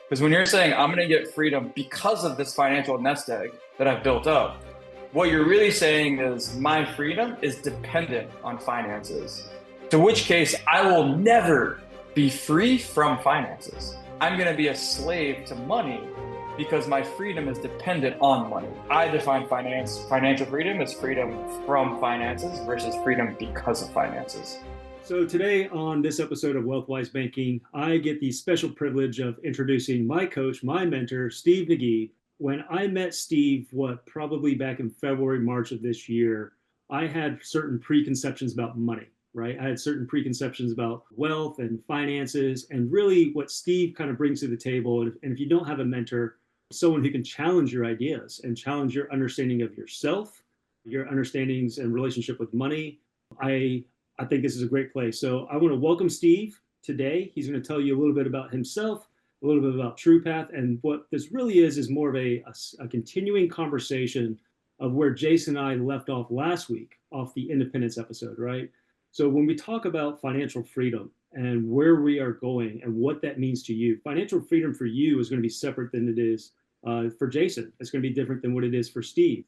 Because when you're saying, I'm going to get freedom because of this financial nest egg that I've built up, what you're really saying is my freedom is dependent on finances. To which case, I will never be free from finances. I'm going to be a slave to money because my freedom is dependent on money. I define financial freedom as freedom from finances versus freedom because of finances. So today on this episode of WealthWise Banking, I get the special privilege of introducing my coach, my mentor, Steve Nagib. When I met Steve, probably back in February, March of this year, I had certain preconceptions about money, right? I had certain preconceptions about wealth and finances, and really what Steve kind of brings to the table. And if you don't have a mentor, someone who can challenge your ideas and challenge your understanding of yourself, your understandings and relationship with money, I think this is a great place. So I want to welcome Steve today. He's going to tell you a little bit about himself, a little bit about TruePath, and what this really is more of a continuing conversation of where Jason and I left off last week, off the independence episode, right? So when we talk about financial freedom and where we are going and what that means to you, financial freedom for you is going to be separate than it is for Jason. It's going to be different than what it is for Steve.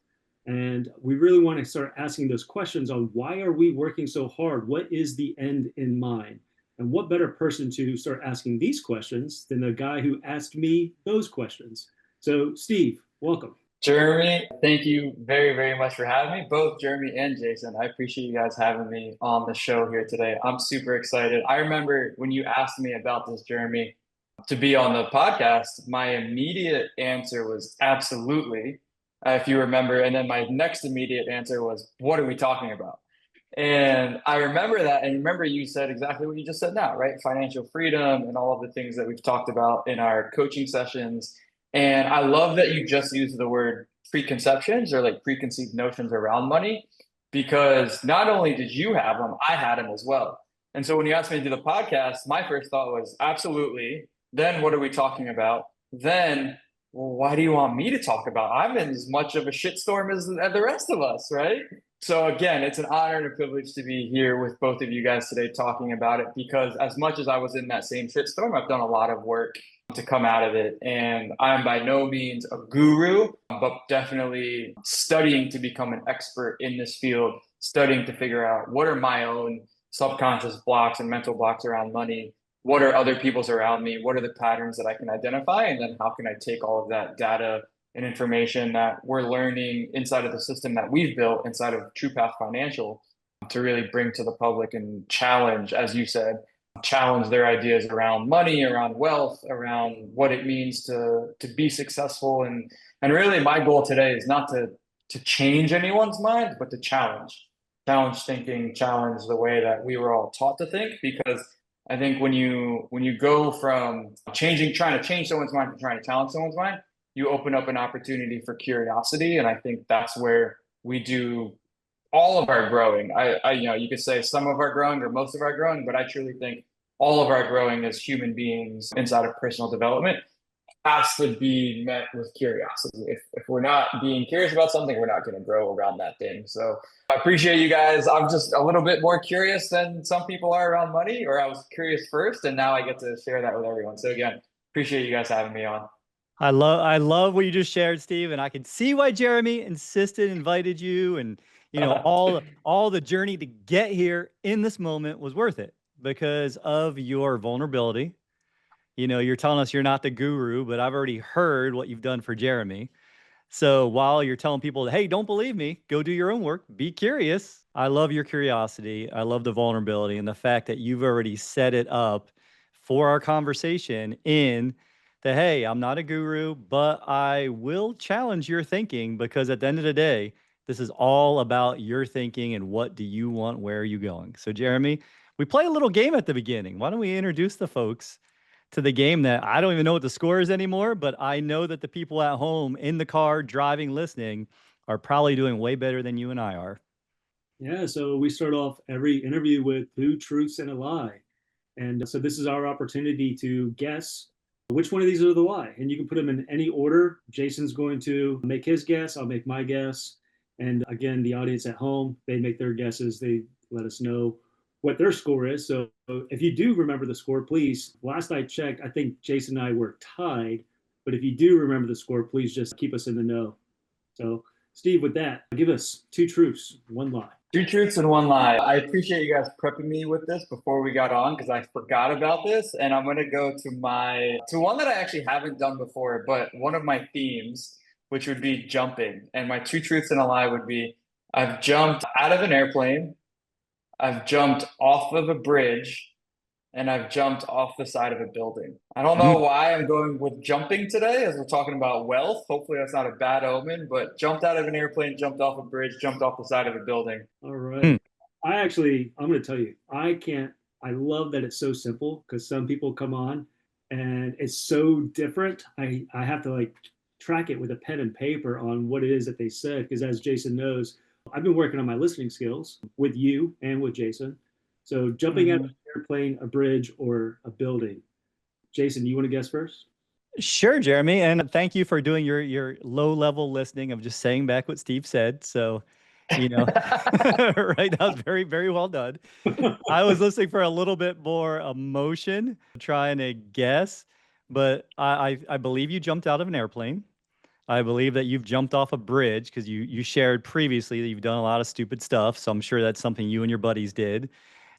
And we really want to start asking those questions on why are we working so hard? What is the end in mind? And what better person to start asking these questions than the guy who asked me those questions? So Steve, welcome. Jeremy, thank you very, very much for having me, both Jeremy and Jason. I appreciate you guys having me on the show here today. I'm super excited. I remember when you asked me about this, Jeremy, to be on the podcast, my immediate answer was absolutely, if you remember. And then my next immediate answer was, what are we talking about? And I remember that. And remember, you said exactly what you just said now, right? Financial freedom and all of the things that we've talked about in our coaching sessions. And I love that you just used the word preconceptions or like preconceived notions around money, because not only did you have them, I had them as well. And so when you asked me to do the podcast, my first thought was absolutely. Then what are we talking about? Then, well, why do you want me to talk about? I'm in as much of a shitstorm as the rest of us, right? So again, it's an honor and a privilege to be here with both of you guys today talking about it, because as much as I was in that same shitstorm, I've done a lot of work to come out of it. And I'm by no means a guru, but definitely studying to become an expert in this field, studying to figure out what are my own subconscious blocks and mental blocks around money. What are other people's around me? What are the patterns that I can identify? And then how can I take all of that data and information that we're learning inside of the system that we've built inside of TruePath Financial to really bring to the public and challenge, as you said, challenge their ideas around money, around wealth, around what it means to be successful. And really my goal today is not to change anyone's mind, but to challenge thinking, challenge the way that we were all taught to think. Because I think when you go from trying to change someone's mind to trying to challenge someone's mind, you open up an opportunity for curiosity. And I think that's where we do all of our growing. You could say some of our growing or most of our growing, but I truly think all of our growing as human beings inside of personal development has to be met with curiosity. If we're not being curious about something, we're not going to grow around that thing. So I appreciate you guys. I'm just a little bit more curious than some people are around money, or I was curious first, and now I get to share that with everyone. So again, appreciate you guys having me on. I love what you just shared, Steve, and I can see why Jeremy insisted, invited you, and all the journey to get here in this moment was worth it because of your vulnerability. You're telling us you're not the guru, but I've already heard what you've done for Jeremy. So while you're telling people, hey, don't believe me, go do your own work, be curious. I love your curiosity. I love the vulnerability and the fact that you've already set it up for our conversation in that, hey, I'm not a guru, but I will challenge your thinking because at the end of the day, this is all about your thinking and what do you want, where are you going? So Jeremy, we play a little game at the beginning. Why don't we introduce the folks to the game that I don't even know what the score is anymore, but I know that the people at home in the car, driving, listening are probably doing way better than you and I are. Yeah, so we start off every interview with two truths and a lie. And so this is our opportunity to guess which one of these are the lie. And you can put them in any order. Jason's going to make his guess. I'll make my guess. And again, the audience at home, they make their guesses. They let us know what their score is. So if you do remember the score, please, last I checked, I think Jason and I were tied. But if you do remember the score, please just keep us in the know. So, Steve, with that, give us two truths, one lie. Two truths and one lie. I appreciate you guys prepping me with this before we got on because I forgot about this. And I'm going to go to one that I actually haven't done before, but one of my themes, which would be jumping. And my two truths and a lie would be I've jumped out of an airplane, I've jumped off of a bridge, and I've jumped off the side of a building. I don't know why I'm going with jumping today as we're talking about wealth. Hopefully that's not a bad omen, but jumped out of an airplane, jumped off a bridge, jumped off the side of a building. All right. I'm going to tell you, I love that it's so simple because some people come on and it's so different. I have to like track it with a pen and paper on what it is that they said. Because as Jason knows, I've been working on my listening skills with you and with Jason. So jumping out of an airplane, a bridge, or a building. Jason, you want to guess first? Sure, Jeremy. And thank you for doing your low level listening of just saying back what Steve said. So, right. That was very, very well done. I was listening for a little bit more emotion, trying to guess, but I believe you jumped out of an airplane. I believe that you've jumped off a bridge because you shared previously that you've done a lot of stupid stuff. So I'm sure that's something you and your buddies did.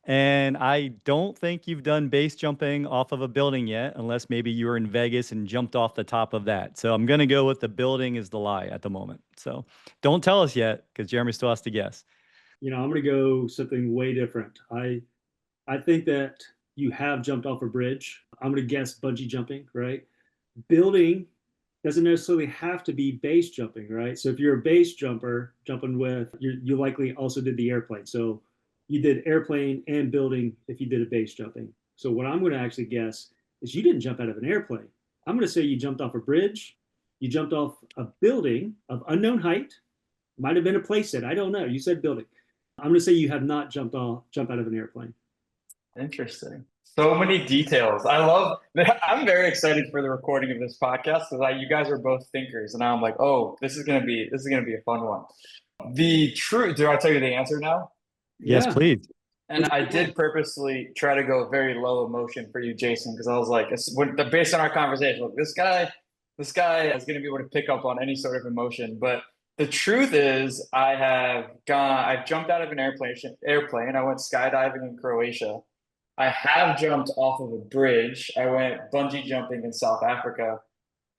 And I don't think you've done base jumping off of a building yet, unless maybe you were in Vegas and jumped off the top of that. So I'm going to go with the building is the lie at the moment. So don't tell us yet because Jeremy still has to guess. I'm going to go something way different. I think that you have jumped off a bridge. I'm going to guess bungee jumping, right? Building doesn't necessarily have to be base jumping, right? So if you're a base jumper, jumping with, you likely also did the airplane. So you did airplane and building if you did a base jumping. So what I'm going to actually guess is you didn't jump out of an airplane. I'm going to say you jumped off a bridge, you jumped off a building of unknown height, might have been a place set. I don't know. You said building. I'm going to say you have not jumped out of an airplane. Interesting. So many details. I'm very excited for the recording of this podcast because you guys are both thinkers, and I'm like, oh, this is gonna be a fun one. The truth. Do I tell you the answer now? Yes, Yeah. please. And I did purposely try to go very low emotion for you, Jason, because I was like, based on our conversation, look, this guy is going to be able to pick up on any sort of emotion. But the truth is, I've jumped out of an airplane. I went skydiving in Croatia. I have jumped off of a bridge. I went bungee jumping in South Africa.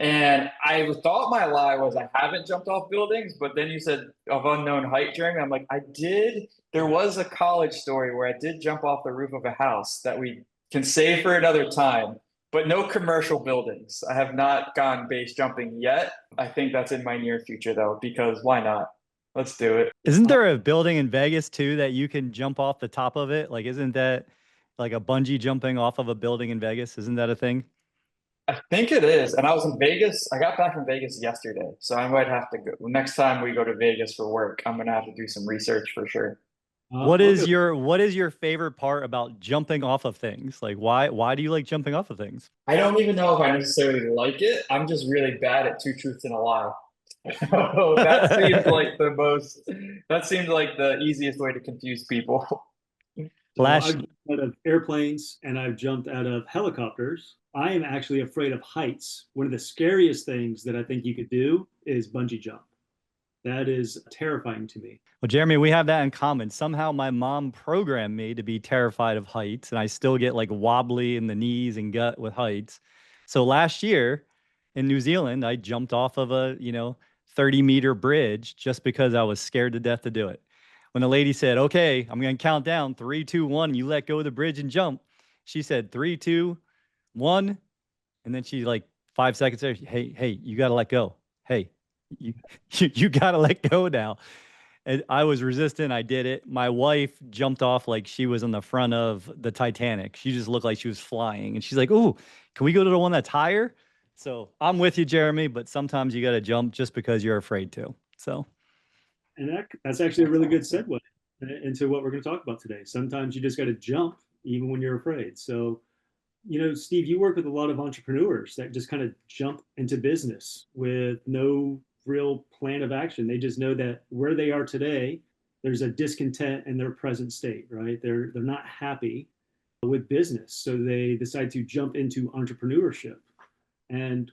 And I thought my lie was I haven't jumped off buildings, but then you said of unknown height, Jeremy. I'm like, I did. There was a college story where I did jump off the roof of a house that we can save for another time, but no commercial buildings. I have not gone base jumping yet. I think that's in my near future though, because why not? Let's do it. Isn't there a building in Vegas too that you can jump off the top of it? Like, isn't that like a bungee jumping off of a building in Vegas? Isn't that a thing? I think it is. And I was in Vegas. I got back from Vegas yesterday. So I might have to go. Next time we go to Vegas for work, I'm going to have to do some research for sure. What is your favorite part about jumping off of things? Like why do you like jumping off of things? I don't even know if I necessarily like it. I'm just really bad at two truths and a lie. That seems like the easiest way to confuse people. So I've jumped out of airplanes and I've jumped out of helicopters. I am actually afraid of heights. One of the scariest things that I think you could do is bungee jump. That is terrifying to me. Well, Jeremy, we have that in common. Somehow my mom programmed me to be terrified of heights, and I still get like wobbly in the knees and gut with heights. So last year in New Zealand, I jumped off of a, 30-meter bridge just because I was scared to death to do it. When the lady said, okay, I'm going to count down 3, 2, 1, you let go of the bridge and jump. She said 3, 2, 1. And then she like 5 seconds there, hey, you got to let go. Hey, you got to let go now. And I was resistant. I did it. My wife jumped off like she was on the front of the Titanic. She just looked like she was flying. And she's like, ooh, can we go to the one that's higher? So I'm with you, Jeremy, but sometimes you got to jump just because you're afraid to. So. And that's actually a really good segue into what we're going to talk about today. Sometimes you just got to jump even when you're afraid. So, Steve, you work with a lot of entrepreneurs that just kind of jump into business with no real plan of action. They just know that where they are today there's a discontent in their present state, right? They're not happy with business, so they decide to jump into entrepreneurship. And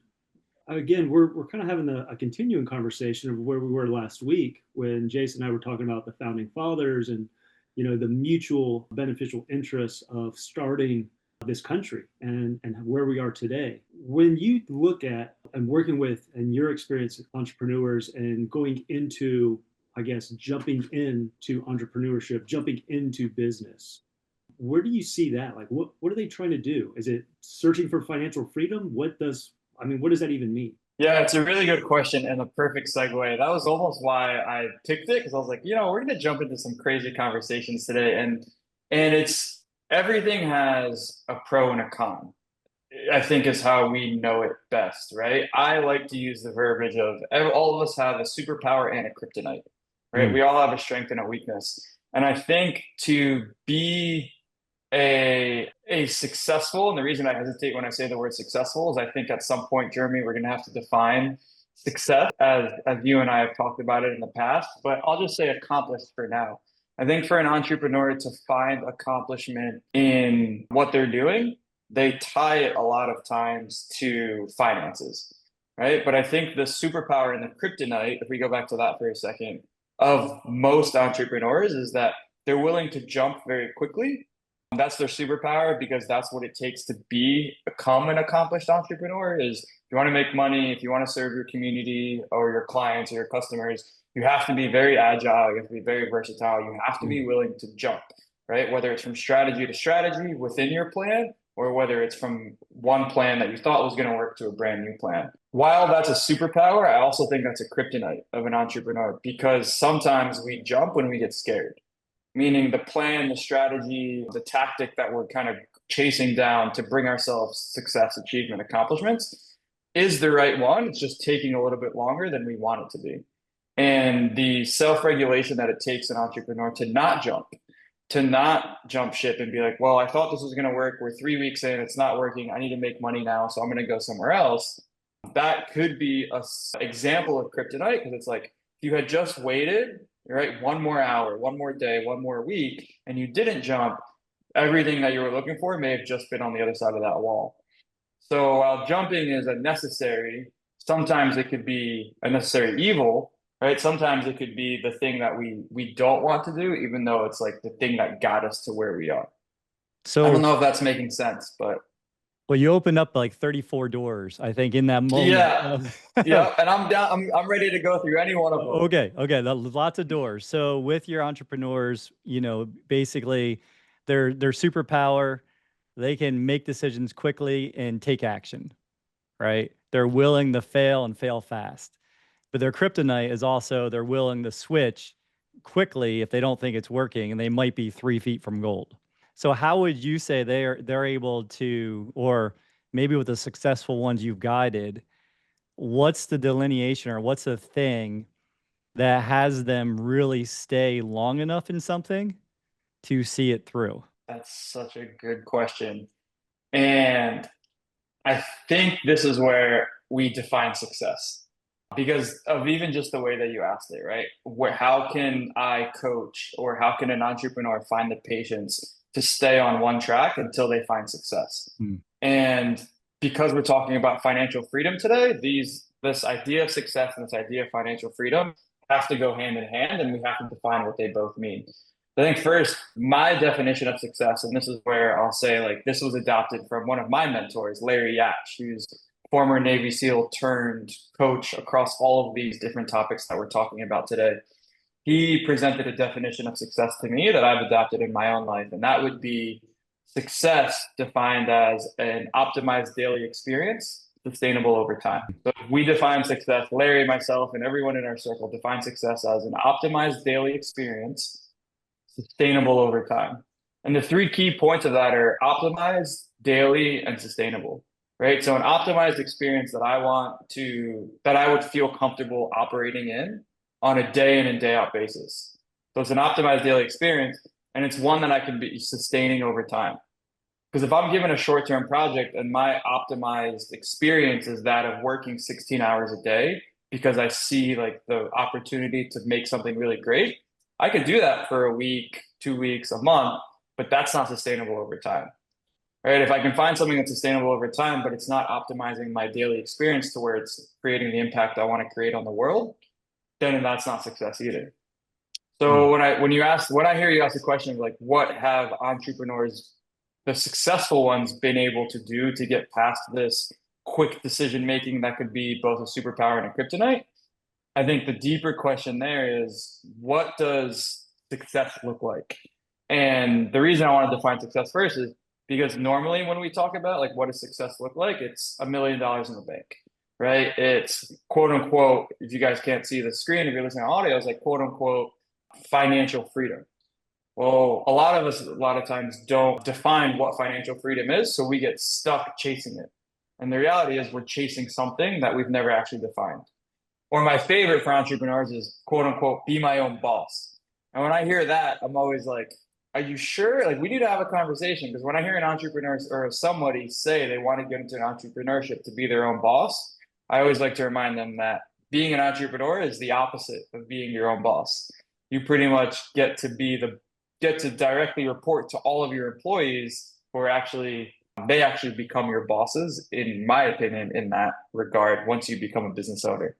again, we're kind of having a continuing conversation of where we were last week when Jason and I were talking about the founding fathers and the mutual beneficial interests of starting this country and where we are today. When you look at and working with and your experience with entrepreneurs and going into, I guess, jumping into entrepreneurship, jumping into business, where do you see that? Like, what are they trying to do? Is it searching for financial freedom? What does that even mean? Yeah, it's a really good question and a perfect segue. That was almost why I picked it because I was like, we're going to jump into some crazy conversations today, and it's everything has a pro and a con. I think is how we know it best, right? I like to use the verbiage of all of us have a superpower and a kryptonite, right? Mm. We all have a strength and a weakness. And I think to be a successful, and the reason I hesitate when I say the word successful is I think at some point, Jeremy, we're going to have to define success as you and I have talked about it in the past, but I'll just say accomplished for now. I think for an entrepreneur to find accomplishment in what they're doing, they tie it a lot of times to finances, right? But I think the superpower and the kryptonite, if we go back to that for a second, of most entrepreneurs is that they're willing to jump very quickly. That's their superpower because that's what it takes to become an accomplished entrepreneur is if you want to make money, if you want to serve your community or your clients or your customers, you have to be very agile, you have to be very versatile, you have to be willing to jump, right? Whether it's from strategy to strategy within your plan or whether it's from one plan that you thought was going to work to a brand new plan. While that's a superpower, I also think that's a kryptonite of an entrepreneur because sometimes we jump when we get scared, meaning the plan, the strategy, the tactic that we're kind of chasing down to bring ourselves success, achievement, accomplishments is the right one. It's just taking a little bit longer than we want it to be. And the self-regulation that it takes an entrepreneur to not jump ship and be like, well, I thought this was going to work. We're 3 weeks in, it's not working. I need to make money now, so I'm going to go somewhere else. That could be an example of kryptonite because it's like, if you had just waited, right, one more hour, one more day, one more week, and you didn't jump, everything that you were looking for may have just been on the other side of that wall. So while jumping is a necessary, sometimes it could be a necessary evil, right? Sometimes it could be the thing that we don't want to do, even though it's like the thing that got us to where we are. I don't So, know if that's making sense, but well, you opened up like 34 doors, I think, in that moment. yeah, yeah. And I'm down. I'm ready to go through any one of them. Okay. Lots of doors. So with your entrepreneurs, basically their superpower, they can make decisions quickly and take action, right? They're willing to fail and fail fast. But their kryptonite is also they're willing to switch quickly if they don't think it's working and they might be 3 feet from gold. So how would you say they're able to, or maybe with the successful ones you've guided, what's the delineation or what's the thing that has them really stay long enough in something to see it through? That's such a good question. And I think this is where we define success because of even just the way that you asked it, right? How can I coach or how can an entrepreneur find the patience to stay on one track until they find success? Hmm. And because we're talking about financial freedom today, this idea of success and this idea of financial freedom have to go hand in hand, and we have to define what they both mean. I think first, my definition of success, and this is where I'll say like this was adopted from one of my mentors, Larry Yatch, who's former Navy SEAL turned coach across all of these different topics that we're talking about today. He presented a definition of success to me that I've adopted in my own life, and that would be success defined as an optimized daily experience, sustainable over time. So we define success, Larry, myself, and everyone in our circle define success as an optimized daily experience, sustainable over time. And the three key points of that are optimized, daily, and sustainable, right? So an optimized experience that I would feel comfortable operating in on a day in and day out basis. So it's an optimized daily experience, and it's one that I can be sustaining over time. Because if I'm given a short-term project and my optimized experience is that of working 16 hours a day because I see like the opportunity to make something really great, I could do that for a week, 2 weeks, a month, but that's not sustainable over time. Right? If I can find something that's sustainable over time, but it's not optimizing my daily experience to where it's creating the impact I want to create on the world, then that's not success either. So when I hear you ask the question of like, what have entrepreneurs, the successful ones, been able to do to get past this quick decision making that could be both a superpower and a kryptonite? I think the deeper question there is, what does success look like? And the reason I want to define success first is because normally when we talk about like what does success look like, it's $1 million in the bank, right? It's quote unquote, if you guys can't see the screen, if you're listening to audio, it's like quote unquote financial freedom. Well, a lot of us, a lot of times don't define what financial freedom is, so we get stuck chasing it. And the reality is we're chasing something that we've never actually defined. Or my favorite for entrepreneurs is quote unquote, be my own boss. And when I hear that, I'm always like, are you sure? Like, we need to have a conversation, because when I hear an entrepreneur or somebody say they want to get into entrepreneurship to be their own boss, I always like to remind them that being an entrepreneur is the opposite of being your own boss. You pretty much get to directly report to all of your employees who are actually they actually become your bosses, in my opinion, in that regard, once you become a business owner.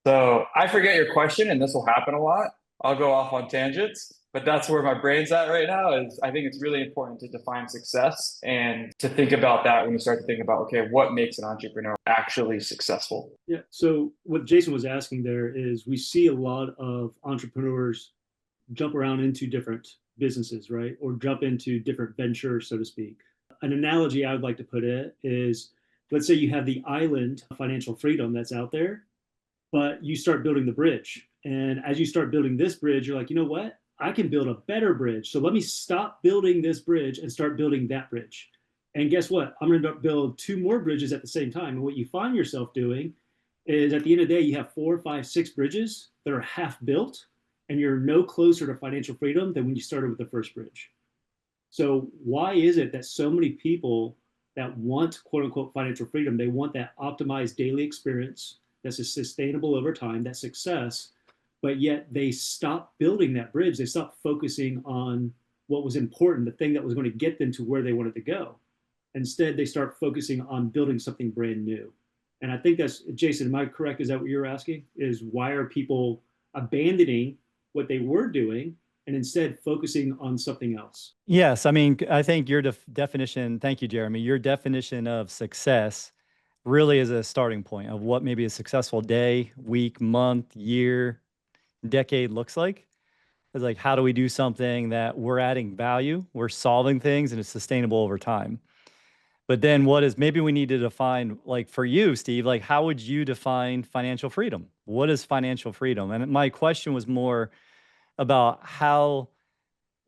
So I forget your question, and this will happen a lot. I'll go off on tangents, but that's where my brain's at right now. Is I think it's really important to define success and to think about that when you start to think about, okay, what makes an entrepreneur actually successful? Yeah. So what Jason was asking there is, we see a lot of entrepreneurs jump around into different businesses, right? Or jump into different ventures, so to speak. An analogy I would like to put it is, let's say you have the island of financial freedom that's out there, but you start building the bridge. And as you start building this bridge, you're like, you know what? I can build a better bridge. So let me stop building this bridge and start building that bridge. And guess what? I'm going to build two more bridges at the same time. And what you find yourself doing is, at the end of the day, you have 4, 5, 6 bridges that are half built, and you're no closer to financial freedom than when you started with the first bridge. So why is it that so many people that want quote unquote financial freedom, they want that optimized daily experience that's sustainable over time, that success, but yet they stop building that bridge. They stop focusing on what was important, the thing that was going to get them to where they wanted to go. Instead, they start focusing on building something brand new. And I think that's, Jason, am I correct? Is that what you're asking? Is why are people abandoning what they were doing and instead focusing on something else? Yes. I mean, I think your definition, thank you, Jeremy, your definition of success really is a starting point of what maybe a successful day, week, month, year, decade looks like. It's like, how do we do something that we're adding value, we're solving things, and it's sustainable over time? But then what is, maybe we need to define, like for you, Steve, like how would you define financial freedom? What is financial freedom? And my question was more about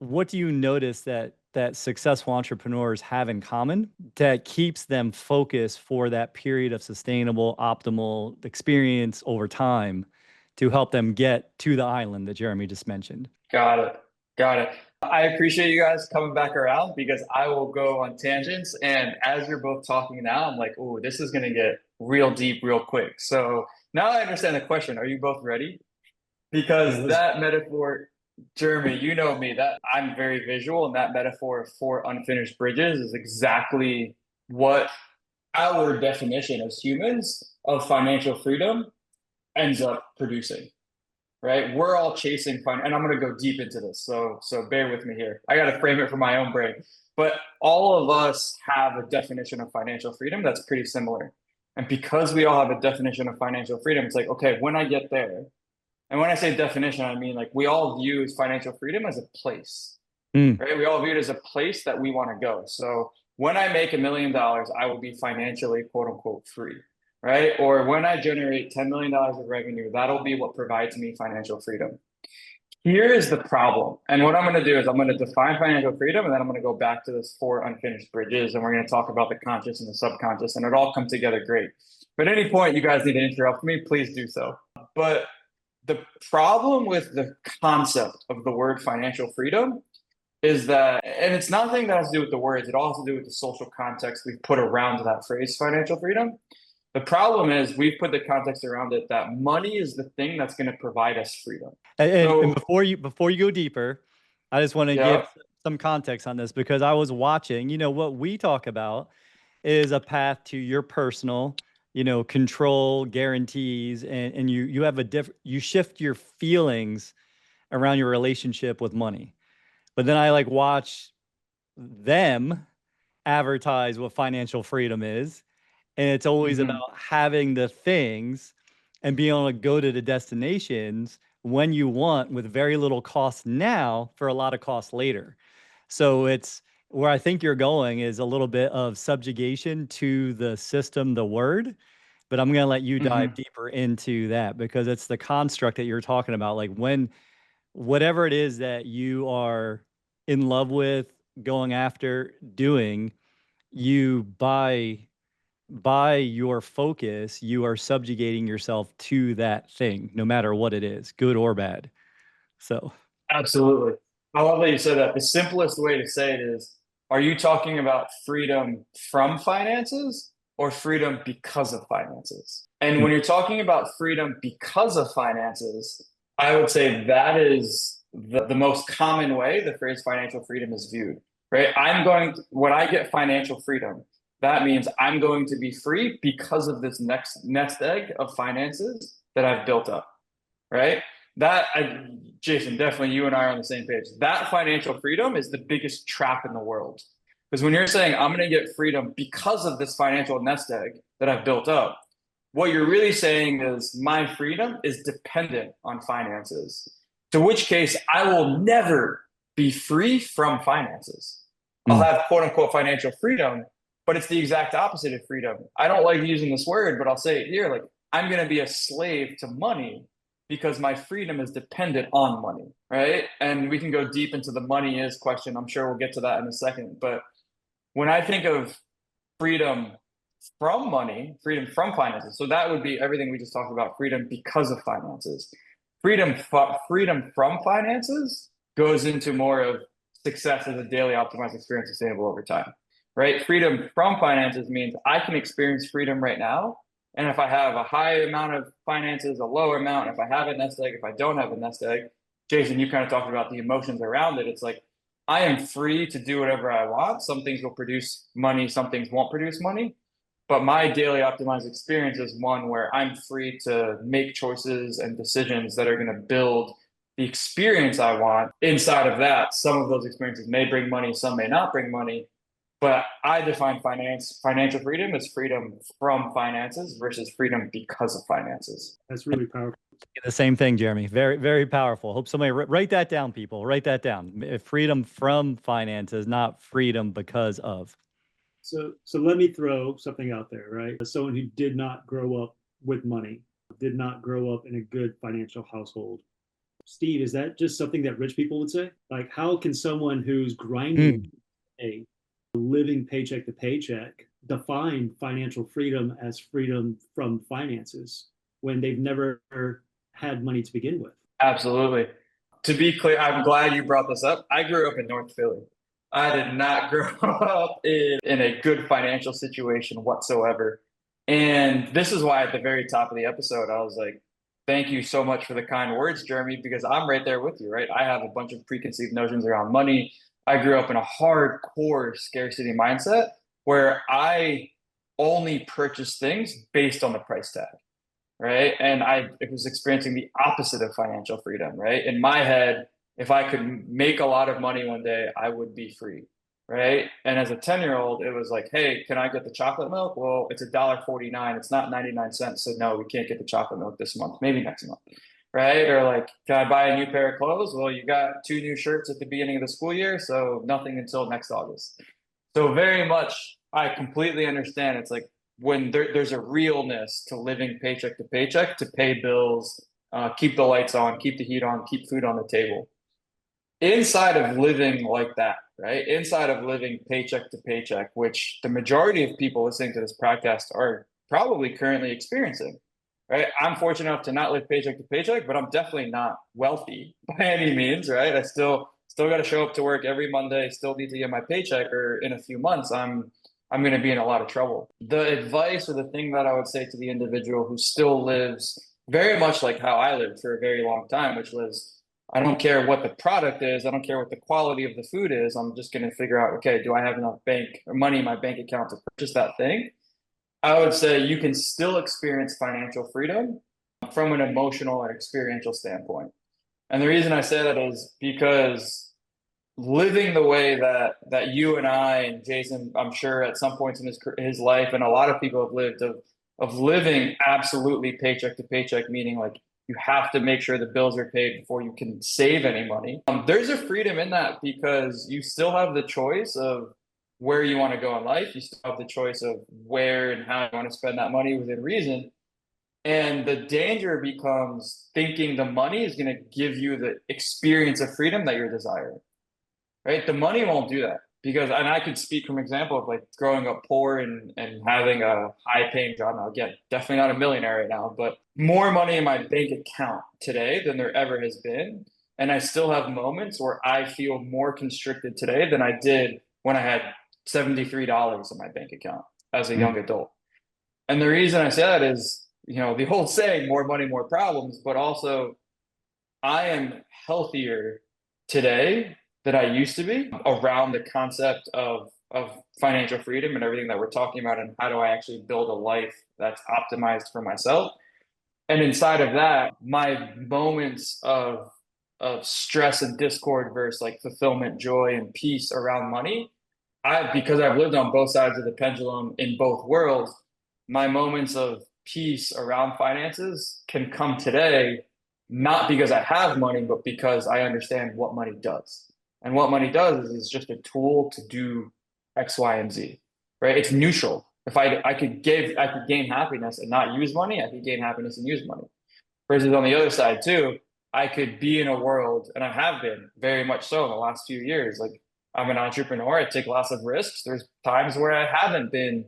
what do you notice that successful entrepreneurs have in common that keeps them focused for that period of sustainable, optimal experience over time to help them get to the island that Jeremy just mentioned? Got it. Got it. I appreciate you guys coming back around, because I will go on tangents. And as you're both talking now, I'm like, oh, this is going to get real deep real quick. So now I understand the question. Are you both ready? Because that metaphor, Jeremy, you know me, that I'm very visual, and that metaphor of 4 unfinished bridges is exactly what our definition as humans of financial freedom ends up producing. Right? We're all chasing fun, and I'm going to go deep into this. So bear with me here. I got to frame it for my own brain. But all of us have a definition of financial freedom that's pretty similar. And because we all have a definition of financial freedom, it's like, okay, when I get there, and when I say definition, I mean like we all view financial freedom as a place, right? We all view it as a place that we want to go. So when I make $1 million, I will be financially quote unquote free. Right? Or when I generate $10 million of revenue, that'll be what provides me financial freedom. Here is the problem. And what I'm going to do is I'm going to define financial freedom, and then I'm going to go back to this 4 unfinished bridges, and we're going to talk about the conscious and the subconscious, and it all come together great. But at any point you guys need to interrupt me, please do so. But the problem with the concept of the word financial freedom is that, and it's nothing that has to do with the words, it all has to do with the social context we've put around that phrase, financial freedom. The problem is we've put the context around it that money is the thing that's going to provide us freedom. And So, before you go deeper, I just want to yeah. give some context on this because I was watching, what we talk about is a path to your personal, control, guarantees, and you have you shift your feelings around your relationship with money. But then I like watch them advertise what financial freedom is. And it's always Hmm. about having the things and being able to go to the destinations when you want with very little cost now for a lot of cost later. So it's where I think you're going is a little bit of subjugation to the system, the word. But I'm going to let you dive Hmm. deeper into that because it's the construct that you're talking about. Like when whatever it is that you are in love with, going after, doing, you by your focus, you are subjugating yourself to that thing, no matter what it is, good or bad. So, Absolutely. I love that you said that. The simplest way to say it is, are you talking about freedom from finances or freedom because of finances? And mm, when you're talking about freedom because of finances, I would say that is the most common way the phrase financial freedom is viewed, right? When I get financial freedom, that means I'm going to be free because of this next nest egg of finances that I've built up, right? Jason, definitely you and I are on the same page. That financial freedom is the biggest trap in the world. Because when you're saying, I'm going to get freedom because of this financial nest egg that I've built up, what you're really saying is my freedom is dependent on finances. To which case, I will never be free from finances. I'll mm, have quote unquote financial freedom, but it's the exact opposite of freedom. I don't like using this word, but I'll say it here. Like, I'm going to be a slave to money because my freedom is dependent on money, right? And we can go deep into the money is question. I'm sure we'll get to that in a second. But when I think of freedom from money, freedom from finances, so that would be everything we just talked about, freedom because of finances. Freedom from finances goes into more of success as a daily optimized experience sustainable over time, right? Freedom from finances means I can experience freedom right now. And if I have a high amount of finances, a lower amount, if I have a nest egg, if I don't have a nest egg, Jason, you kind of talked about the emotions around it. It's like I am free to do whatever I want. Some things will produce money, some things won't produce money. But my daily optimized experience is one where I'm free to make choices and decisions that are going to build the experience I want. Inside of that, some of those experiences may bring money, some may not bring money. But I define financial freedom as freedom from finances versus freedom because of finances. That's really powerful. the same thing, Jeremy. Very, very powerful. Hope somebody write that down, people. Write that down. Freedom from finances, not freedom because of. So let me throw something out there, right? As someone who did not grow up with money, did not grow up in a good financial household. Steve, is that just something that rich people would say? Like, how can someone who's grinding Mm. a living paycheck to paycheck define financial freedom as freedom from finances when they've never had money to begin with? Absolutely. To be clear, I'm glad you brought this up. I grew up in North Philly. I did not grow up in a good financial situation whatsoever. And this is why at the very top of the episode, I was like, thank you so much for the kind words, Jeremy, because I'm right there with you, right? I have a bunch of preconceived notions around money. I grew up in a hardcore scarcity mindset where I only purchase things based on the price tag, right? And I was experiencing the opposite of financial freedom, right? In my head, if I could make a lot of money one day, I would be free, right? And as a 10-year-old, it was like, hey, can I get the chocolate milk? Well, it's $1.49. It's not 99 cents. So no, we can't get the chocolate milk this month, maybe next month, right? Or like, can I buy a new pair of clothes? Well, you got two new shirts at the beginning of the school year, so nothing until next August. So very much, I completely understand. It's like when there's a realness to living paycheck to paycheck to pay bills, keep the lights on, keep the heat on, keep food on the table. Inside of living like that, right? Inside of living paycheck to paycheck, which the majority of people listening to this podcast are probably currently experiencing, right? I'm fortunate enough to not live paycheck to paycheck, but I'm definitely not wealthy by any means, right? I still got to show up to work every Monday, still need to get my paycheck, or in a few months, I'm I'm going to be in a lot of trouble. The advice or the thing that I would say to the individual who still lives very much like how I lived for a very long time, which was, I don't care what the product is. I don't care what the quality of the food is. I'm just going to figure out, okay, do I have enough bank or money in my bank account to purchase that thing? I would say you can still experience financial freedom from an emotional and experiential standpoint. And the reason I say that is because living the way that you and I and Jason, I'm sure at some points in his life, and a lot of people have lived of living absolutely paycheck to paycheck, meaning like you have to make sure the bills are paid before you can save any money. There's a freedom in that because you still have the choice of where you want to go in life. You still have the choice of where and how you want to spend that money within reason. And the danger becomes thinking the money is going to give you the experience of freedom that you're desiring, right? The money won't do that because, and I could speak from example of like growing up poor and having a high paying job. Now, again, definitely not a millionaire right now, but more money in my bank account today than there ever has been. And I still have moments where I feel more constricted today than I did when I had $73 in my bank account as a young adult. And the reason I say that is, the old saying, more money, more problems, but also I am healthier today than I used to be around the concept of financial freedom and everything that we're talking about and how do I actually build a life that's optimized for myself. And inside of that, my moments of stress and discord versus like fulfillment, joy, and peace around money, because I've lived on both sides of the pendulum in both worlds, my moments of peace around finances can come today, not because I have money, but because I understand what money does. And what money does is just a tool to do X, Y, and Z, right? It's neutral. If I could gain happiness and not use money, I could gain happiness and use money. Versus on the other side too, I could be in a world, and I have been very much so in the last few years. Like I'm an entrepreneur, I take lots of risks. There's times where I haven't been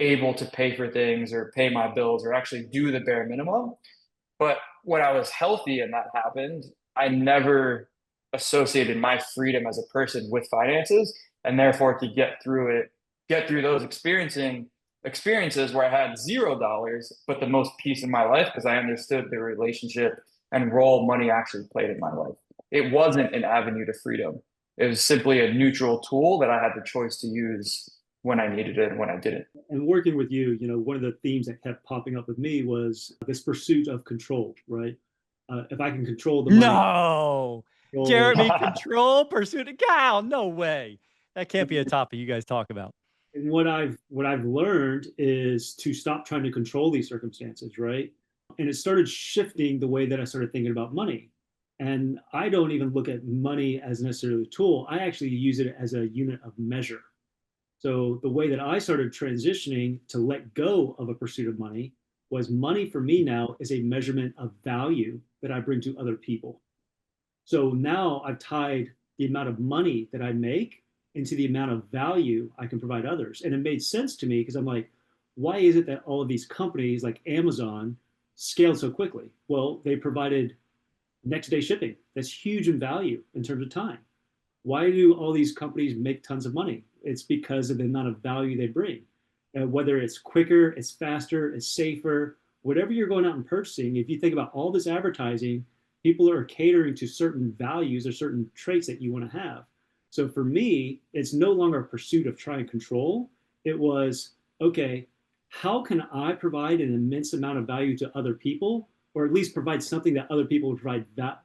able to pay for things or pay my bills or actually do the bare minimum. But when I was healthy and that happened, I never associated my freedom as a person with finances, and therefore to get through those experiences where I had $0, but the most peace in my life because I understood the relationship and role money actually played in my life. It wasn't an avenue to freedom. It was simply a neutral tool that I had the choice to use when I needed it and when I didn't. And working with you, one of the themes that kept popping up with me was this pursuit of control, right? If I can control the money, No, Jeremy, control, pursuit of cow. No way. That can't be a topic you guys talk about. and what I've learned is to stop trying to control these circumstances, right? And it started shifting the way that I started thinking about money. And I don't even look at money as necessarily a tool. I actually use it as a unit of measure. So the way that I started transitioning to let go of a pursuit of money was money for me now is a measurement of value that I bring to other people. So now I've tied the amount of money that I make into the amount of value I can provide others. And it made sense to me because I'm like, why is it that all of these companies like Amazon scaled so quickly? Well, they provided next day shipping. That's huge in value in terms of time. Why do all these companies make tons of money? It's because of the amount of value they bring. Whether it's quicker, it's faster, it's safer, whatever you're going out and purchasing, if you think about all this advertising, people are catering to certain values or certain traits that you want to have. So for me, it's no longer a pursuit of trying to control. It was, okay, how can I provide an immense amount of value to other people, or at least provide something that other people would provide that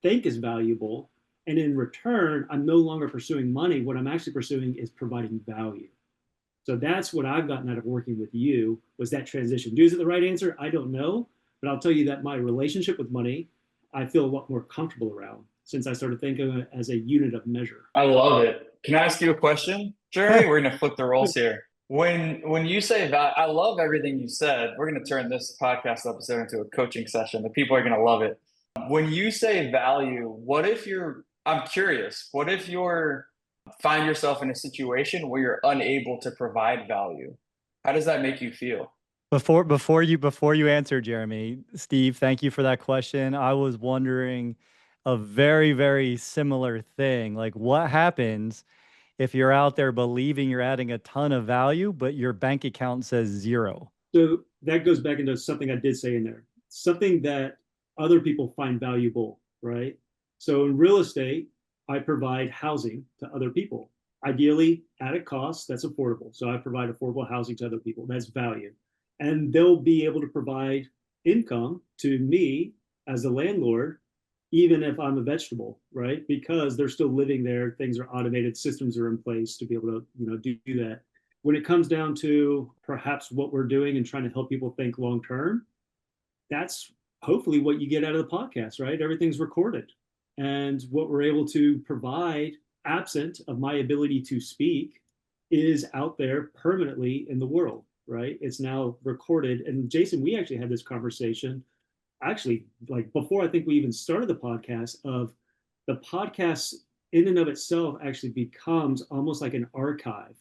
think is valuable? And in return, I'm no longer pursuing money. What I'm actually pursuing is providing value. So that's what I've gotten out of working with you was that transition. Is it the right answer? I don't know, but I'll tell you that my relationship with money, I feel a lot more comfortable around since I started thinking of it as a unit of measure. I love it. Can I ask you a question, Jeremy? We're gonna flip the roles here. When you say that, I love everything you said. We're gonna turn this podcast episode into a coaching session. The people are gonna love it. When you say value, I'm curious, what if you're find yourself in a situation where you're unable to provide value? How does that make you feel? Before you answer, Jeremy, Steve, thank you for that question. I was wondering a very, very similar thing. Like what happens if you're out there believing you're adding a ton of value, but your bank account says zero? So that goes back into something I did say in there, something that other people find valuable, right? So in real estate, I provide housing to other people, ideally at a cost that's affordable. So I provide affordable housing to other people. That's value. And they'll be able to provide income to me as a landlord, even if I'm a vegetable, right? Because they're still living there. Things are automated, systems are in place to be able to, do that. When it comes down to perhaps what we're doing and trying to help people think long term, that's hopefully what you get out of the podcast, right? Everything's recorded. And what we're able to provide, absent of my ability to speak, is out there permanently in the world, right? It's now recorded. And Jason, we actually had this conversation, actually, like before I think we even started the podcast, of the podcast in and of itself actually becomes almost like an archive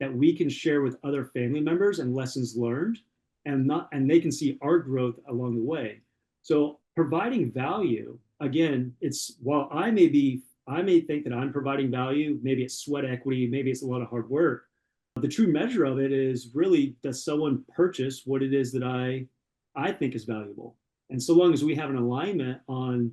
that we can share with other family members and lessons learned, and they can see our growth along the way. So providing value, again, it's while I may think that I'm providing value, maybe it's sweat equity, maybe it's a lot of hard work. The true measure of it is really, does someone purchase what it is that I think is valuable? And so long as we have an alignment on,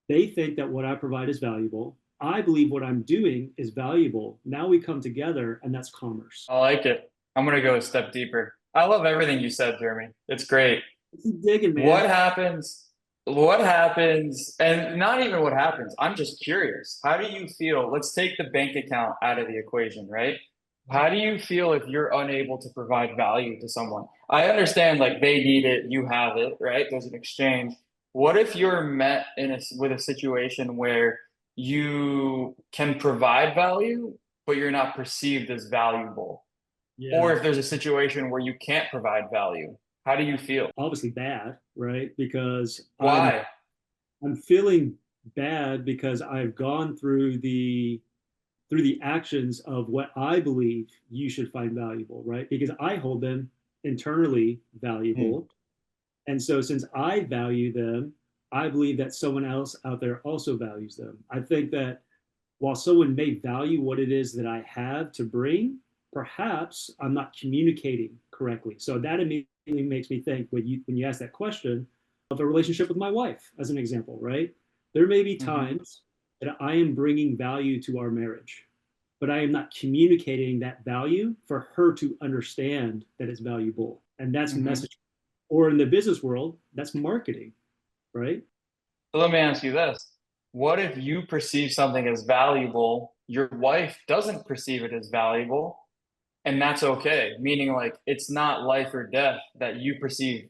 they think that what I provide is valuable, I believe what I'm doing is valuable. Now we come together, and that's commerce. I like it. I'm going to go a step deeper. I love everything you said, Jeremy. It's great. Keep digging, man. What happens? What happens? And not even what happens. I'm just curious. How do you feel? Let's take the bank account out of the equation, right? How do you feel if you're unable to provide value to someone? I understand, like, they need it, you have it, right? There's an exchange. What if you're met with a situation where you can provide value, but you're not perceived as valuable? Yeah. Or if there's a situation where you can't provide value, how do you feel? Obviously bad, right? Because Why? I'm feeling bad because I've gone through the actions of what I believe you should find valuable, right? Because I hold them internally valuable. And so since I value them, I believe that someone else out there also values them. I think that while someone may value what it is that I have to bring, perhaps I'm not communicating correctly. So that immediately makes me think, when you ask that question, of a relationship with my wife, as an example, right? There may be times that I am bringing value to our marriage, but I am not communicating that value for her to understand that it's valuable. And that's messaging. Or in the business world, that's marketing, right? So let me ask you this. What if you perceive something as valuable, your wife doesn't perceive it as valuable, and that's okay? Meaning, like, it's not life or death that you perceive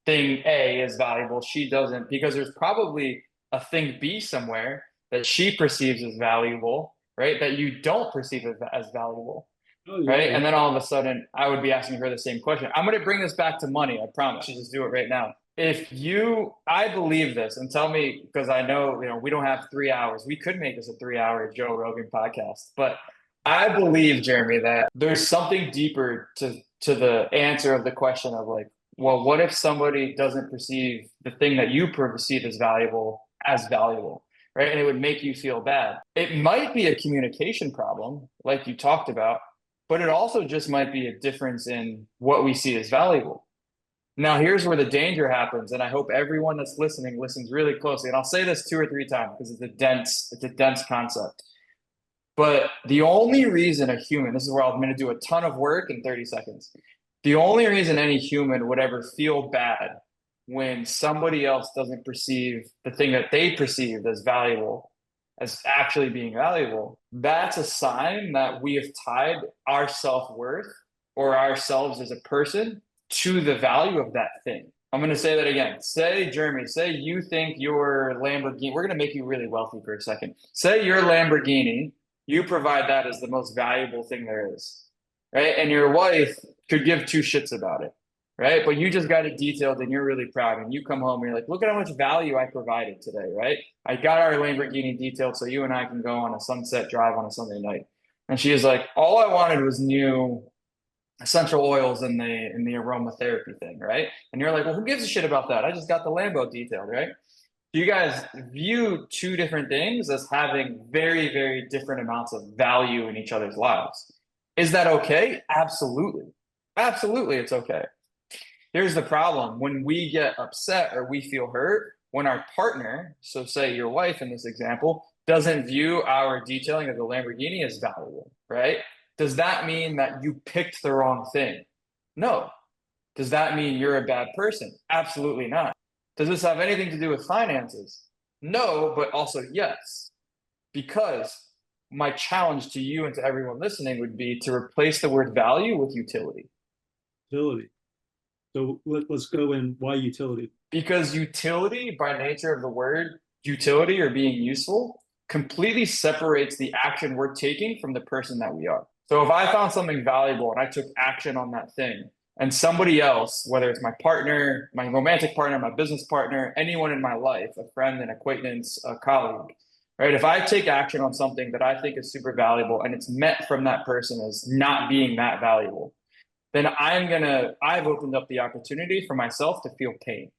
thing A as valuable, she doesn't, because there's probably a thing B somewhere that she perceives as valuable, right? That you don't perceive as valuable. Oh, yeah, right? yeah. And then all of a sudden, I would be asking her the same question. I'm going to bring this back to money. I promise. You just do it right now. I believe this, and tell me, because I know, we don't have 3 hours. We could make this a 3-hour Joe Rogan podcast, but I believe, Jeremy, that there's something deeper to the answer of the question of, like, well, what if somebody doesn't perceive the thing that you perceive as valuable, right? And it would make you feel bad. It might be a communication problem, like you talked about, but it also just might be a difference in what we see as valuable. Now, here's where the danger happens, and I hope everyone that's listening listens really closely. And I'll say this 2 or 3 times because it's a dense concept. But the only reason a human, this is where I'm going to do a ton of work in 30 seconds. The only reason any human would ever feel bad when somebody else doesn't perceive the thing that they perceived as valuable as actually being valuable, that's a sign that we have tied our self-worth or ourselves as a person to the value of that thing. I'm going to say that again. Say, Jeremy, say you think your Lamborghini, we're going to make you really wealthy for a second. Say your Lamborghini, you provide that as the most valuable thing there is, right? And your wife could give 2 shits about it, right? But you just got it detailed and you're really proud. And you come home and you're like, look at how much value I provided today, right? I got our Lamborghini detailed so you and I can go on a sunset drive on a Sunday night. And she is like, all I wanted was new essential oils in the aromatherapy thing, right? And you're like, well, who gives a shit about that? I just got the Lambo detailed, right? Do you guys view two different things as having very, very different amounts of value in each other's lives? Is that okay? Absolutely. Absolutely, it's okay. Here's the problem. When we get upset or we feel hurt, when our partner, so say your wife in this example, doesn't view our detailing of the Lamborghini as valuable, right? Does that mean that you picked the wrong thing? No. Does that mean you're a bad person? Absolutely not. Does this have anything to do with finances? No, but also yes. Because my challenge to you and to everyone listening would be to replace the word value with utility. Utility. So let's go in. Why utility? Because utility, by nature of the word utility or being useful, completely separates the action we're taking from the person that we are. So if I found something valuable and I took action on that thing, and somebody else, whether it's my partner, my romantic partner, my business partner, anyone in my life, a friend, an acquaintance, a colleague, right? If I take action on something that I think is super valuable and it's met from that person as not being that valuable, then I've opened up the opportunity for myself to feel pain,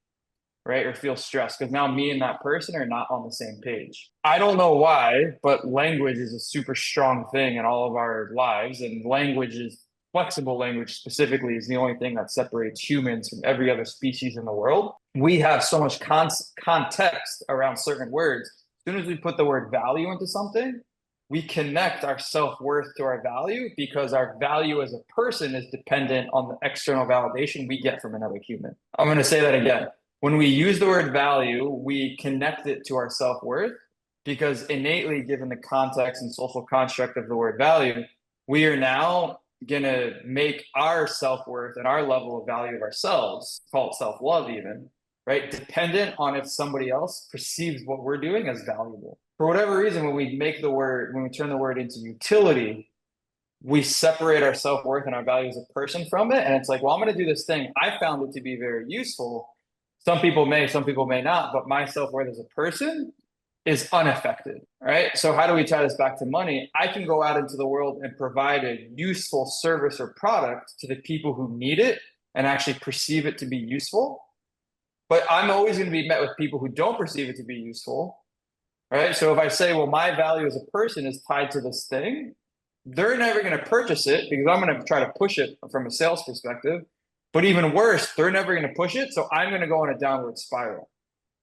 right? Or feel stress because now me and that person are not on the same page. I don't know why, but language is a super strong thing in all of our lives. And language is flexible language specifically is the only thing that separates humans from every other species in the world. We have so much context around certain words. As soon as we put the word value into something, we connect our self-worth to our value because our value as a person is dependent on the external validation we get from another human. I'm going to say that again. When we use the word value, we connect it to our self-worth because innately, given the context and social construct of the word value, we are now going to make our self-worth and our level of value of ourselves, call it self-love even, right, dependent on if somebody else perceives what we're doing as valuable. For whatever reason, when we turn the word into utility, we separate our self-worth and our value as a person from it. And it's like, well, I'm going to do this thing. I found it to be very useful. Some people may not, but my self-worth as a person is unaffected, right? So how do we tie this back to money? I can go out into the world and provide a useful service or product to the people who need it and actually perceive it to be useful. But I'm always going to be met with people who don't perceive it to be useful, right? So if I say, well, my value as a person is tied to this thing, they're never going to purchase it because I'm going to try to push it from a sales perspective. But even worse, they're never going to push it. So I'm going to go on a downward spiral,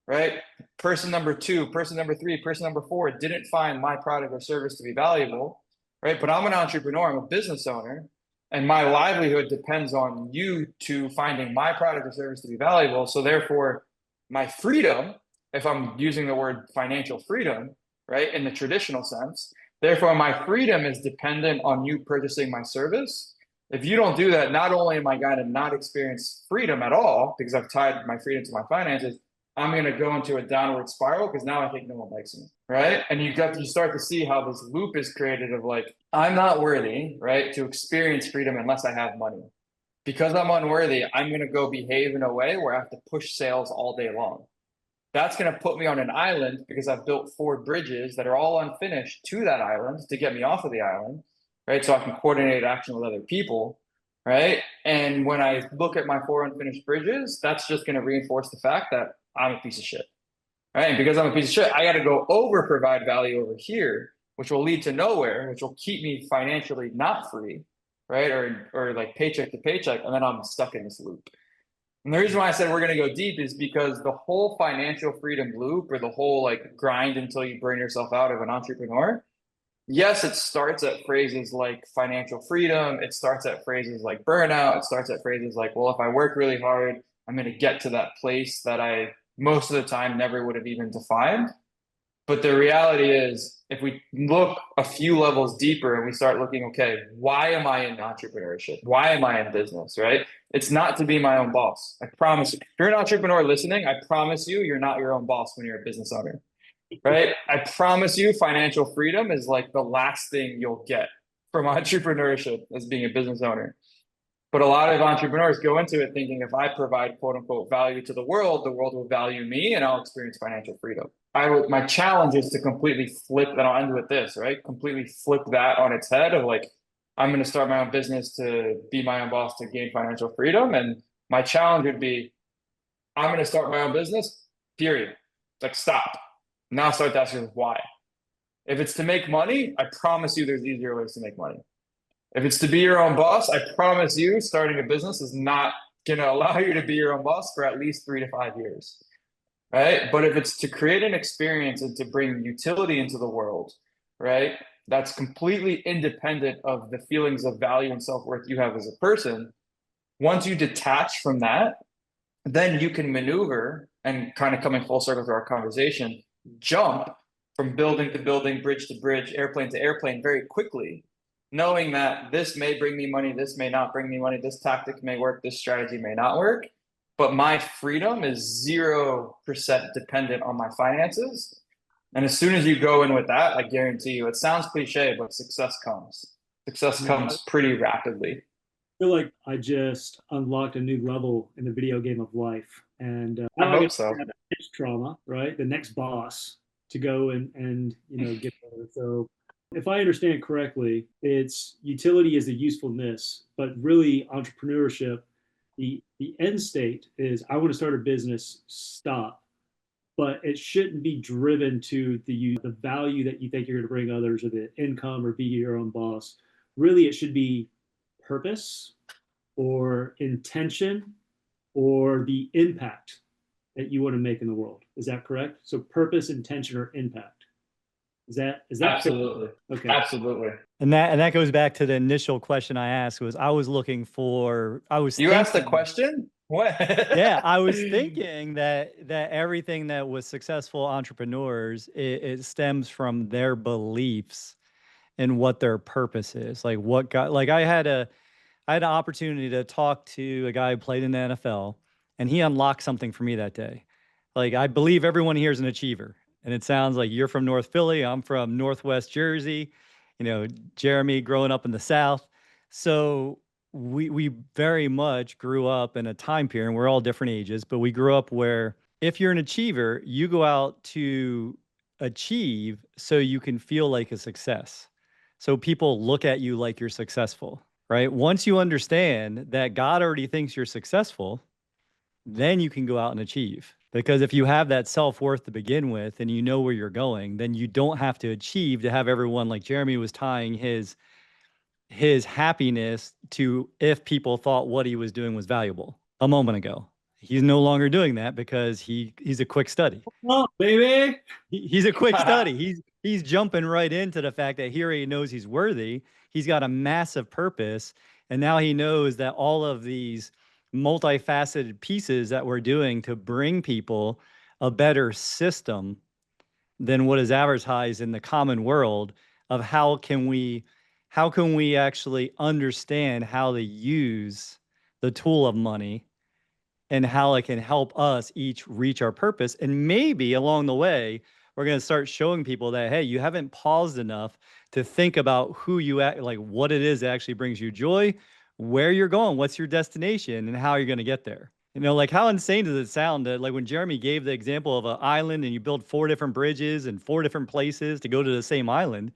right? Person number 2, person number 3, person number 4 didn't find my product or service to be valuable, right? But I'm an entrepreneur, I'm a business owner, and my livelihood depends on you to finding my product or service to be valuable. So therefore, my freedom, if I'm using the word financial freedom, right, in the traditional sense, therefore my freedom is dependent on you purchasing my service. If you don't do that, not only am I going to not experience freedom at all because I've tied my freedom to my finances, I'm going to go into a downward spiral because now I think no one likes me, right? And you start to see how this loop is created of like, I'm not worthy, right, to experience freedom unless I have money. Because I'm unworthy, I'm going to go behave in a way where I have to push sales all day long. That's going to put me on an island because I've built 4 bridges that are all unfinished to that island to get me off of the island, right? So I can coordinate action with other people, right? And when I look at my 4 unfinished bridges, that's just going to reinforce the fact that I'm a piece of shit, right? And because I'm a piece of shit, I got to go over provide value over here, which will lead to nowhere, which will keep me financially not free, right? Or like paycheck to paycheck, and then I'm stuck in this loop. And the reason why I said we're going to go deep is because the whole financial freedom loop or the whole like grind until you burn yourself out of an entrepreneur, yes, it starts at phrases like financial freedom. It starts at phrases like burnout. It starts at phrases like, well, if I work really hard, I'm going to get to that place that I most of the time never would have even defined. But the reality is, if we look a few levels deeper and we start looking, okay, why am I in entrepreneurship? Why am I in business, right? It's not to be my own boss. I promise you. If you're an entrepreneur listening, I promise you, you're not your own boss when you're a business owner, right? I promise you, financial freedom is like the last thing you'll get from entrepreneurship as being a business owner. But a lot of entrepreneurs go into it thinking if I provide quote unquote value to the world will value me and I'll experience financial freedom. My challenge is to completely flip, and I'll end with this, right? Completely flip that on its head of like, I'm going to start my own business to be my own boss to gain financial freedom. And my challenge would be, I'm going to start my own business, period. It's like, stop. Now start to ask yourself why. If it's to make money, I promise you there's easier ways to make money. If it's to be your own boss, I promise you starting a business is not going to allow you to be your own boss for at least 3 to 5 years, right? But if it's to create an experience and to bring utility into the world, right, that's completely independent of the feelings of value and self-worth you have as a person, once you detach from that, then you can maneuver and kind of coming full circle to our conversation, jump from building to building, bridge to bridge, airplane to airplane very quickly, knowing that this may bring me money, this may not bring me money, this tactic may work, this strategy may not work, but my freedom is 0% dependent on my finances. And as soon as you go in with that, I guarantee you, it sounds cliche, but success comes. Success comes pretty rapidly. I feel like I just unlocked a new level in the video game of life. And I hope so. The next trauma, right? The next boss to go and get better. So if I understand correctly, it's utility is the usefulness, but really entrepreneurship, the end state is I want to start a business, stop. But it shouldn't be driven to the value that you think you're going to bring others or the income or be your own boss. Really, it should be purpose or intention or the impact that you want to make in the world. Is that correct? So purpose, intention, or impact. Is that absolutely fair? Okay. Absolutely. And that goes back to the initial question I asked was I was looking for You asked a question? What? Yeah, I was thinking that everything that was successful entrepreneurs, it stems from their beliefs and what their purpose is. Like what got like I had an opportunity to talk to a guy who played in the NFL, and he unlocked something for me that day. Like I believe everyone here is an achiever. And it sounds like you're from North Philly, I'm from Northwest Jersey, Jeremy growing up in the South. So we very much grew up in a time period, and we're all different ages, but we grew up where if you're an achiever, you go out to achieve so you can feel like a success. So people look at you like you're successful, right? Once you understand that God already thinks you're successful, then you can go out and achieve. Because if you have that self-worth to begin with and you know where you're going, then you don't have to achieve to have everyone, like Jeremy was tying his happiness to if people thought what he was doing was valuable a moment ago. He's no longer doing that because he's a quick study. Oh, baby. He's a quick study. He's jumping right into the fact that here he knows he's worthy. He's got a massive purpose. And now he knows that all of these multifaceted pieces that we're doing to bring people a better system than what is advertised in the common world of how can we actually understand how to use the tool of money and how it can help us each reach our purpose. And maybe along the way, we're going to start showing people that, hey, you haven't paused enough to think about who you act, like what it is that actually brings you joy, where you're going, what's your destination, and how you're going to get there. Like how insane does it sound that like when Jeremy gave the example of an island and you build 4 different bridges and 4 different places to go to the same island,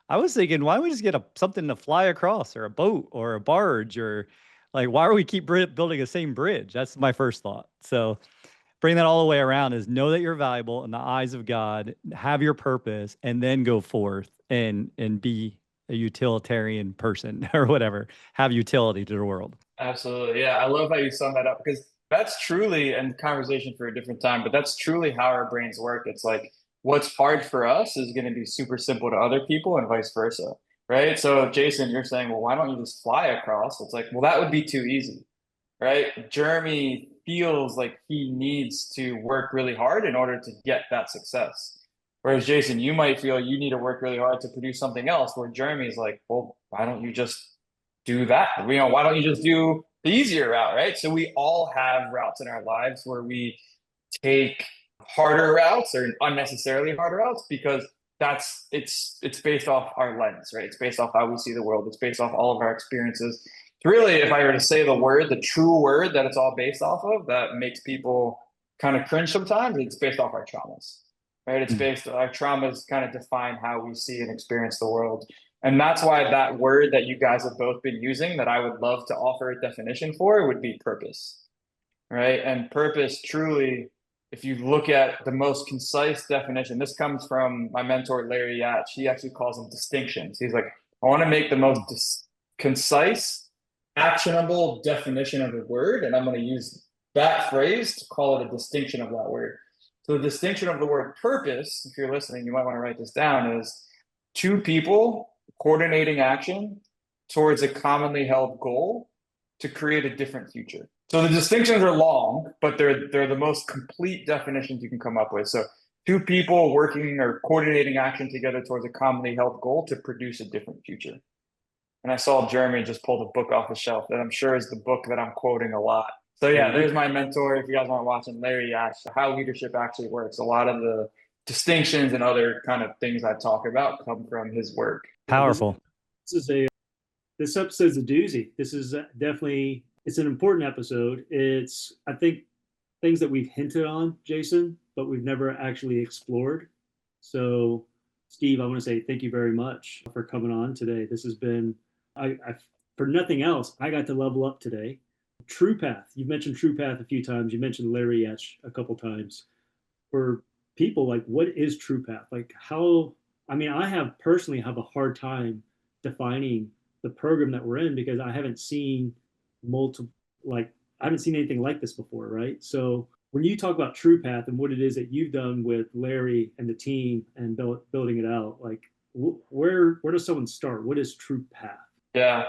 I was thinking, why don't we just get something to fly across or a boat or a barge or like, why are we keep building the same bridge? That's my first thought. So bring that all the way around is know that you're valuable in the eyes of God, have your purpose, and then go forth and be a utilitarian person or whatever, have utility to the world. Absolutely. Yeah. I love how you sum that up because that's truly, and conversation for a different time, but that's truly how our brains work. It's like what's hard for us is going to be super simple to other people and vice versa. Right. So Jason, you're saying, well, why don't you just fly across? It's like, well, that would be too easy. Right. Jeremy feels like he needs to work really hard in order to get that success. Whereas Jason, you might feel you need to work really hard to produce something else where Jeremy's like, well, why don't you just do that? Why don't you just do the easier route, right? So we all have routes in our lives where we take harder routes or unnecessarily harder routes because it's based off our lens, right? It's based off how we see the world. It's based off all of our experiences. Really, if I were to say the true word that it's all based off of, that makes people kind of cringe sometimes, it's based off our traumas, right? It's based our traumas kind of define how we see and experience the world. And that's why that word that you guys have both been using that I would love to offer a definition for would be purpose, right? And purpose truly if you look at the most concise definition, this comes from my mentor, Larry Yatch. He actually calls them distinctions. He's like, I want to make the most concise, actionable definition of a word, and I'm going to use that phrase to call it a distinction of that word. So the distinction of the word purpose, if you're listening, you might want to write this down, is two people coordinating action towards a commonly held goal to create a different future. So the distinctions are long, but they're the most complete definitions you can come up with. So two people working or coordinating action together towards a commonly held goal to produce a different future. And I saw Jeremy just pull the book off the shelf that I'm sure is the book that I'm quoting a lot. So yeah, there's my mentor. If you guys aren't watching, Larry Yatch, how leadership actually works. A lot of the distinctions and other kind of things I talk about come from his work. Powerful. This episode's a doozy. This is definitely, it's an important episode. It's, I think, things that we've hinted on, Jason, but we've never actually explored. So, Steve, I want to say thank you very much for coming on today. This has been, for nothing else, I got to level up today. True Path. You mentioned True Path a few times. You mentioned Larry Yatch a couple times. For people, like, what is True Path? Like, how? I mean, I personally have a hard time defining the program that we're in because I haven't seen I haven't seen anything like this before, right? So when you talk about True Path and what it is that you've done with Larry and the team and building it out, like, where does someone start? What is True Path? Yeah,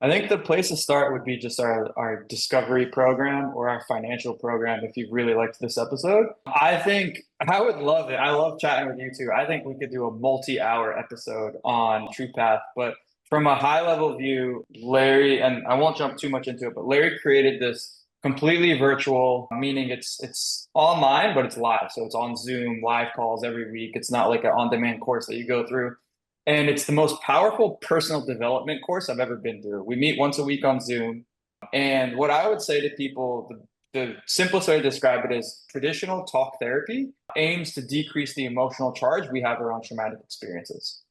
I think the place to start would be just our discovery program or our financial program if you really liked this episode. I think I would love it. I love chatting with you too. I think we could do a multi-hour episode on True Path, but from a high level view, Larry, and I won't jump too much into it, but Larry created this completely virtual, meaning it's online, but it's live. So it's on Zoom, live calls every week. It's not like an on-demand course that you go through. And it's the most powerful personal development course I've ever been through. We meet once a week on Zoom. And what I would say to people, the simplest way to describe it is traditional talk therapy aims to decrease the emotional charge we have around traumatic experiences.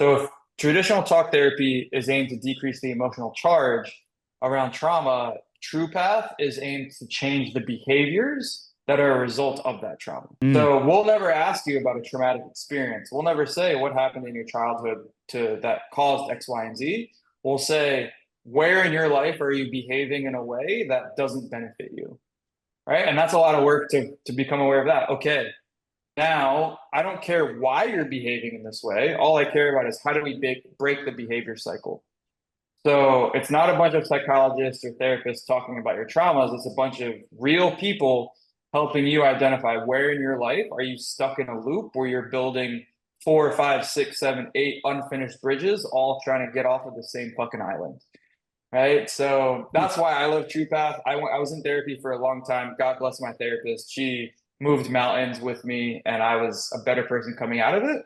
So if traditional talk therapy is aimed to decrease the emotional charge around trauma, True Path is aimed to change the behaviors that are a result of that trauma. So we'll never ask you about a traumatic experience. We'll never say what happened in your childhood that caused X, Y, and Z. We'll say, where in your life are you behaving in a way that doesn't benefit you? Right? And that's a lot of work to become aware of that. Okay, now I don't care why you're behaving in this way. All I care about is how do we break the behavior cycle? So it's not a bunch of psychologists or therapists talking about your traumas. It's a bunch of real people helping you identify where in your life are you stuck in a loop where you're building 4, 5, 6, 7, 8 unfinished bridges, all trying to get off of the same fucking island. Right. So that's why I love True Path. I was in therapy for a long time. God bless my therapist. She moved mountains with me and I was a better person coming out of it.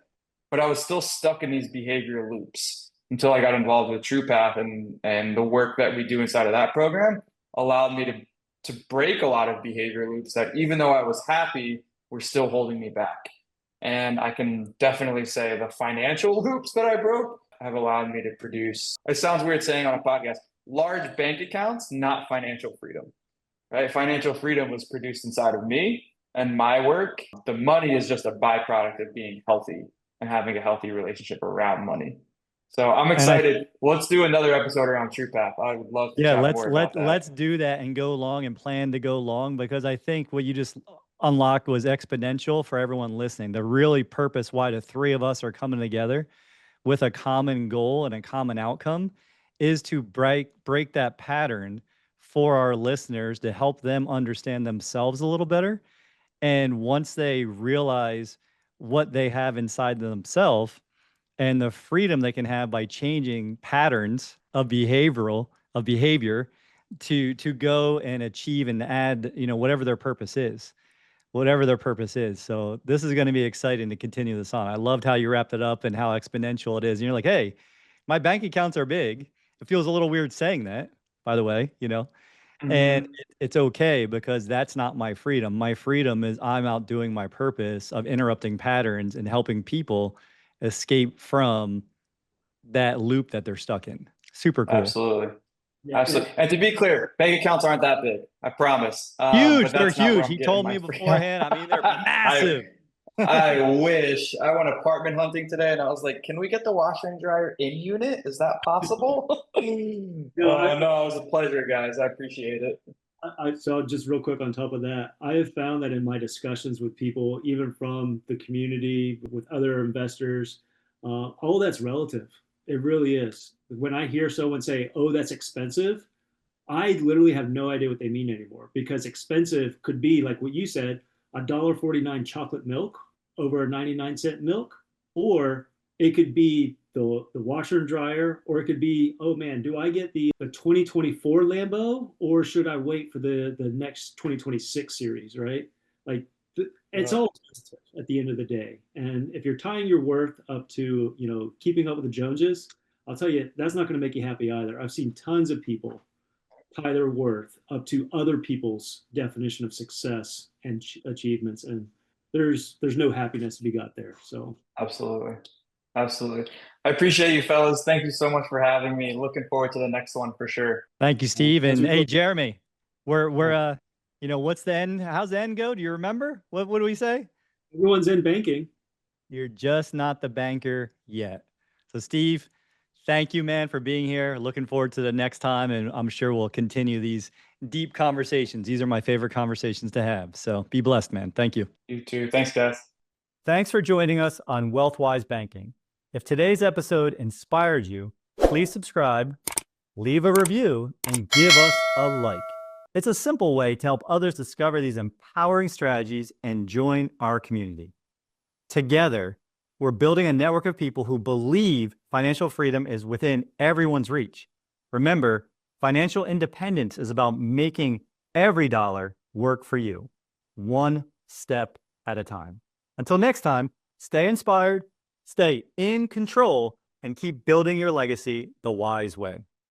But I was still stuck in these behavior loops until I got involved with True Path, and the work that we do inside of that program allowed me to break a lot of behavior loops that even though I was happy, were still holding me back. And I can definitely say the financial loops that I broke have allowed me to produce, it sounds weird saying on a podcast, large bank accounts, not financial freedom, right? Financial freedom was produced inside of me and my work. The money is just a byproduct of being healthy and having a healthy relationship around money. So I'm excited. Let's do another episode around True Path. I would love to chat more about that. Let's do that and go long and plan to go long, because I think what you just unlocked was exponential for everyone listening. The really purpose why the three of us are coming together with a common goal and a common outcome is to break that pattern for our listeners, to help them understand themselves a little better. And once they realize what they have inside themselves and the freedom they can have by changing patterns of behavior to go and achieve and add, whatever their purpose is. So this is going to be exciting to continue this on. I loved how you wrapped it up and how exponential it is. And you're like, hey, my bank accounts are big. It feels a little weird saying that, by the way, and it's okay, because that's not my freedom. My freedom is I'm out doing my purpose of interrupting patterns and helping people escape from that loop that they're stuck in. Super cool. Absolutely. Yeah, Absolutely. And to be clear, bank accounts aren't that big. I promise. Huge. But They're that's not where huge. I'm He getting told my me free. beforehand. I mean, they're I massive. I wish. I went apartment hunting today, and I was like, "Can we get the washer and dryer in unit? Is that possible?" no, I, No, it was a pleasure, guys. I appreciate it. so just real quick on top of that, I have found that in my discussions with people, even from the community, with other investors, all that's relative. It really is. When I hear someone say, "Oh, that's expensive," I literally have no idea what they mean anymore because expensive could be like what you said, $1.49 chocolate milk over a 99-cent milk, or it could be the washer and dryer, or it could be, oh man, do I get the 2024 Lambo or should I wait for the next 2026 series, right? Like it's Yeah. all at the end of the day. And if you're tying your worth up to, keeping up with the Joneses, I'll tell you, that's not going to make you happy either. I've seen tons of people tie their worth up to other people's definition of success and achievements, and there's no happiness to be got there. So Absolutely. Absolutely. I appreciate you, fellas. Thank you so much for having me. Looking forward to the next one for sure. Thank you, Steve. as And we hey, look, Jeremy, what's the end? How's the end go? Do you remember? What do we say? everyone's in banking. You're just not the banker yet. So, Steve, thank you, man, for being here. Looking forward to the next time. And I'm sure we'll continue these deep conversations. These are my favorite conversations to have. So be blessed, man. Thank you. You too. Thanks, guys. Thanks for joining us on WealthWise Banking. If today's episode inspired you, please subscribe, leave a review, and give us a like. It's a simple way to help others discover these empowering strategies and join our community. Together, we're building a network of people who believe financial freedom is within everyone's reach. Remember, financial independence is about making every dollar work for you, one step at a time. Until next time, stay inspired, stay in control, and keep building your legacy the wise way.